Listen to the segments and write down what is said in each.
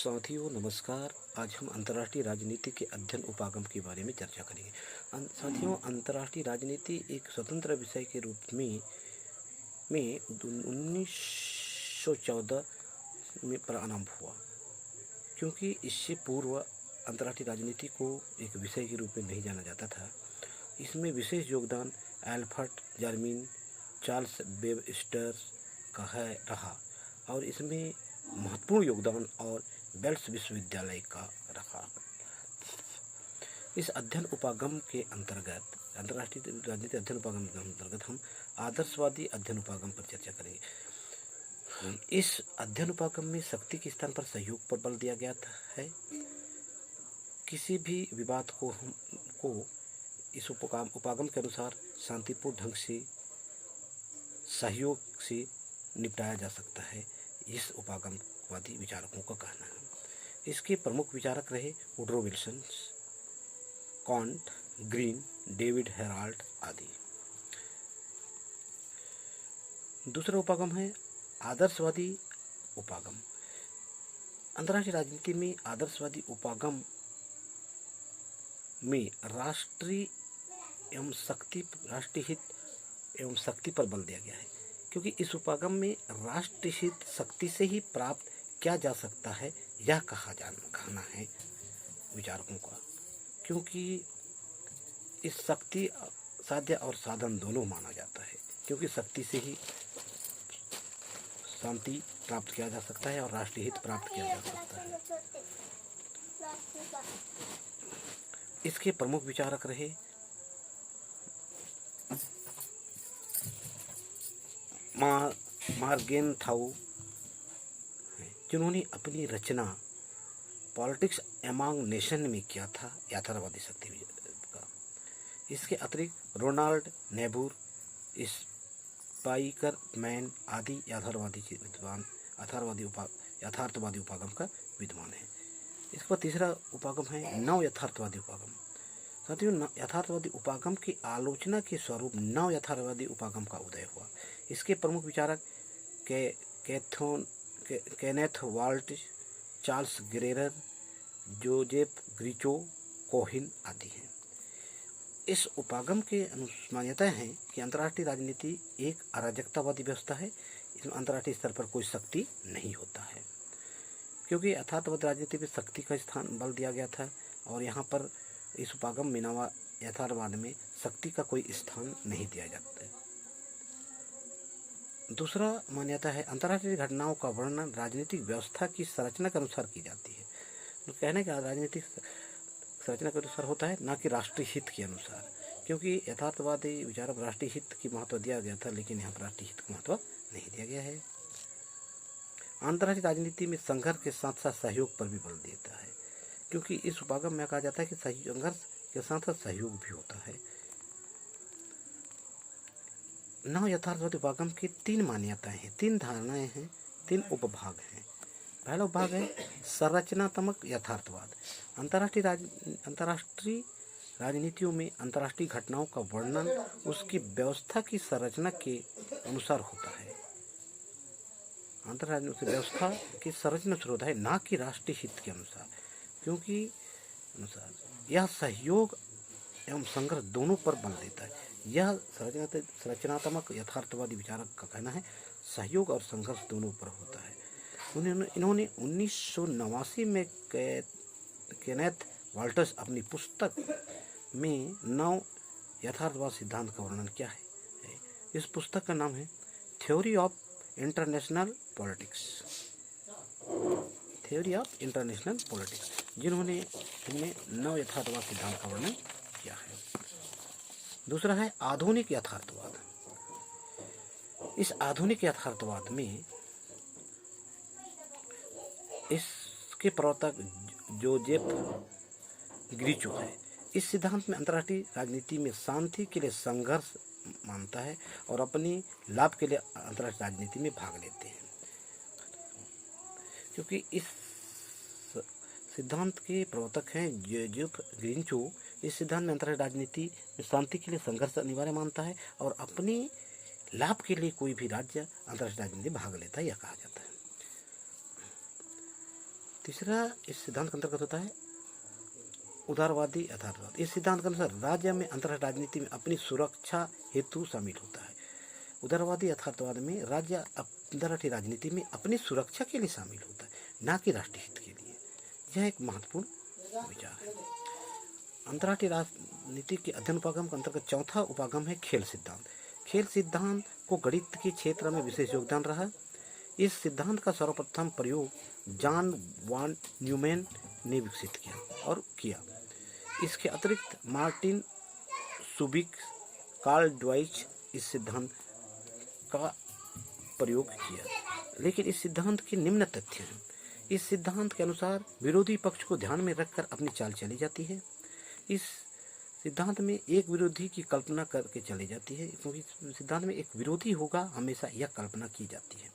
साथियों नमस्कार। आज हम अंतर्राष्ट्रीय राजनीति के अध्ययन उपागम के बारे में चर्चा करेंगे। साथियों, अंतर्राष्ट्रीय राजनीति एक स्वतंत्र विषय के रूप में 1914 में प्रारंभ हुआ, क्योंकि इससे पूर्व अंतर्राष्ट्रीय राजनीति को एक विषय के रूप में नहीं जाना जाता था। इसमें विशेष योगदान एल्बर्ट जर्मिन, चार्ल्स वेबस्टर का रहा और इसमें महत्वपूर्ण योगदान और बेल्स विश्वविद्यालय का रहा। इस अध्ययन उपागम के अंतर्गत, अंतर्राष्ट्रीय राजनीति अध्ययन उपागम के अंतर्गत हम आदर्शवादी अध्ययन उपागम पर चर्चा करेंगे। इस अध्ययन उपागम में शक्ति के स्थान पर सहयोग पर बल दिया गया है। किसी भी विवाद को इस उपागम के अनुसार शांतिपूर्ण ढंग से सहयोग से निपटाया जा सकता है, इस उपागमवादी विचारकों का कहना है। इसके प्रमुख विचारक रहे Woodrow Wilson, can't, green, David Herald आदि। दूसरा उपागम है आदर्शवादी उपागम। अंतर्राष्ट्रीय राजनीति में आदर्शवादी उपागम में राष्ट्रीय हित एवं शक्ति पर बल दिया गया है, क्योंकि इस उपागम में राष्ट्रीय हित शक्ति से ही प्राप्त किया जा सकता है, यह कहना है विचारकों का। क्योंकि इस शक्ति साध्य और साधन दोनों माना जाता है, क्योंकि शक्ति से ही शांति प्राप्त किया जा सकता है और राष्ट्रीय हित प्राप्त किया जा सकता है। इसके प्रमुख विचारक रहे मार्गेनथाउ, जिन्होंने अपनी रचना पॉलिटिक्स अमंग नेशन में किया था यथार्थवादी शक्ति का। इसके अतिरिक्त रोनाल्ड नेबूर, स्पाइकर मैन आदि यथार्थवादी उपागम का विद्वान है। इसके बाद तीसरा उपागम है नव यथार्थवादी उपागम। साथियों, यथार्थवादी उपागम की आलोचना के स्वरूप नव यथार्थवादी उपागम का उदय हुआ। इसके प्रमुख विचारक केनेथ वाल्ट, चार्ल्स ग्रेरर, जोजेफ ग्रीचो, कोहिन आदि हैं। इस उपागम के मान्यता है कि अंतर्राष्ट्रीय राजनीति एक अराजकतावादी व्यवस्था है। इसमें अंतर्राष्ट्रीय स्तर पर कोई शक्ति नहीं होता है, क्योंकि यथार्थवादी राजनीति में शक्ति का स्थान बल दिया गया था और यहाँ पर इस उपागम में नवा यथार्थवाद में शक्ति का कोई स्थान नहीं दिया जाता है। दूसरा मान्यता है अंतर्राष्ट्रीय घटनाओं का वर्णन राजनीतिक व्यवस्था की संरचना के अनुसार की जाती है। तो कहने का राजनीतिक संरचना के अनुसार होता है, ना कि राष्ट्रीय हित के अनुसार, क्योंकि यथार्थवादी विचारक राष्ट्रीय हित की महत्व दिया गया था, लेकिन यहाँ पर राष्ट्रीय हित का महत्व नहीं दिया गया है। अंतर्राष्ट्रीय राजनीति में संघर्ष के साथ साथ सहयोग पर भी बल देता है, क्योंकि इस उपागम में कहा जाता है कि संघर्ष के साथ साथ सहयोग भी होता है। नव यथार्थवादी उपागम की तीन मान्यताएं हैं, तीन धारणाएं हैं, तीन उपभाग हैं। पहला उपभाग है संरचनात्मक यथार्थवाद। अंतर्राष्ट्रीय राजनीतियों में अंतर्राष्ट्रीय घटनाओं का वर्णन उसकी व्यवस्था की संरचना के अनुसार होता है। अंतर्राष्ट्रीय व्यवस्था की संरचना से होता है, ना कि राष्ट्रीय हित के अनुसार, क्योंकि यह सहयोग एवं संघर्ष दोनों पर बल देता है। यह संरचनात्मक यथार्थवादी विचारक का कहना है सहयोग और संघर्ष दोनों पर होता है। इन्होंने 1989 में केनेथ वाल्टर्स अपनी पुस्तक में नव यथार्थवाद सिद्धांत का वर्णन किया है। इस पुस्तक का नाम है थ्योरी ऑफ इंटरनेशनल पॉलिटिक्स, जिन्होंने इनमें नव यथार्थवाद सिद्धांत का वर्णन किया है। दूसरा है आधुनिक यथार्थवाद। इस आधुनिक यथार्थवाद में इसके प्रवर्तक जोजेफ ग्रीचो है। इस सिद्धांत में अंतर्राष्ट्रीय राजनीति में शांति के लिए संघर्ष मानता है और अपनी लाभ के लिए अंतर्राष्ट्रीय राजनीति में भाग लेते हैं। क्योंकि इस सिद्धांत के प्रवर्तक हैं जोजेफ ग्रीचो, इस सिद्धांत में अंतर्राष्ट्रीय राजनीति में शांति के लिए संघर्ष अनिवार्य मानता है और अपने लाभ के लिए कोई भी राज्य अंतर्राष्ट्रीय राजनीति में भाग लेता है, यह कहा जाता है। तीसरा इस सिद्धांत के अंतर्गत होता है उदारवादी यथार्थवाद। इस सिद्धांत के अनुसार राज्य में अंतर्राष्ट्रीय राजनीति में अपनी सुरक्षा हेतु शामिल होता है। उदारवादी यथार्थवाद में राज्य अंतर्राष्ट्रीय राजनीति में अपनी सुरक्षा के लिए शामिल होता है, न कि राष्ट्रीय हित के लिए। यह एक महत्वपूर्ण विचार है। अंतर्राष्ट्रीय राजनीति के अध्ययन उपागम के अंतर्गत चौथा उपागम है खेल सिद्धांत। खेल सिद्धांत को गणित के क्षेत्र में विशेष योगदान रहा। इस सिद्धांत का सर्वप्रथम प्रयोग जॉन वॉन न्यूमैन ने विकसित किया। इसके अतिरिक्त मार्टिन सुबिक, कार्ल ड्वाइच इस सिद्धांत का प्रयोग किया। लेकिन इस सिद्धांत के निम्न तथ्य हैं। इस सिद्धांत के अनुसार विरोधी पक्ष को ध्यान में रखकर अपनी चाल चली जाती है। इस सिद्धांत में एक विरोधी की कल्पना करके चली जाती है, क्योंकि सिद्धांत में एक विरोधी होगा हमेशा यह कल्पना की जाती है।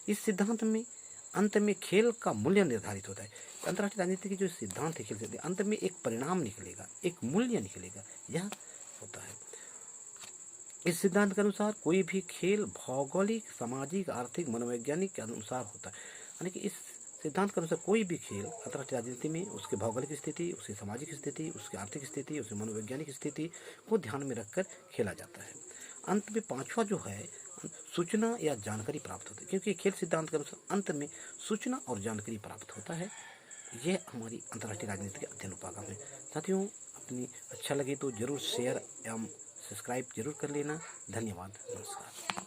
इस सिद्धांत में अंत में खेल का मूल्य निर्धारित होता है। अंतर्राष्ट्रीय राजनीति की जो सिद्धांत है खेल सिद्धांत, अंत में एक परिणाम निकलेगा, एक मूल्य निकलेगा, यह होता है। इस सिद्धांत के अनुसार कोई भी खेल भौगोलिक, सामाजिक, आर्थिक, मनोवैज्ञानिक के अनुसार होता है। यानी कि इस सिद्धांत के अनुसार कोई भी खेल अंतर्राष्ट्रीय राजनीति में उसके भौगोलिक स्थिति, उसकी सामाजिक स्थिति, उसकी आर्थिक स्थिति, उसकी मनोवैज्ञानिक स्थिति को ध्यान में रखकर खेला जाता है। अंत में पांचवा जो है सूचना या जानकारी प्राप्त होती है, क्योंकि खेल सिद्धांत के अनुसार अंत में सूचना और जानकारी प्राप्त होता है। यह हमारी अंतर्राष्ट्रीय राजनीति के अध्ययन उपागम है। साथियों, अपनी अच्छा लगे तो जरूर शेयर एवं सब्सक्राइब जरूर कर लेना। धन्यवाद, नमस्कार।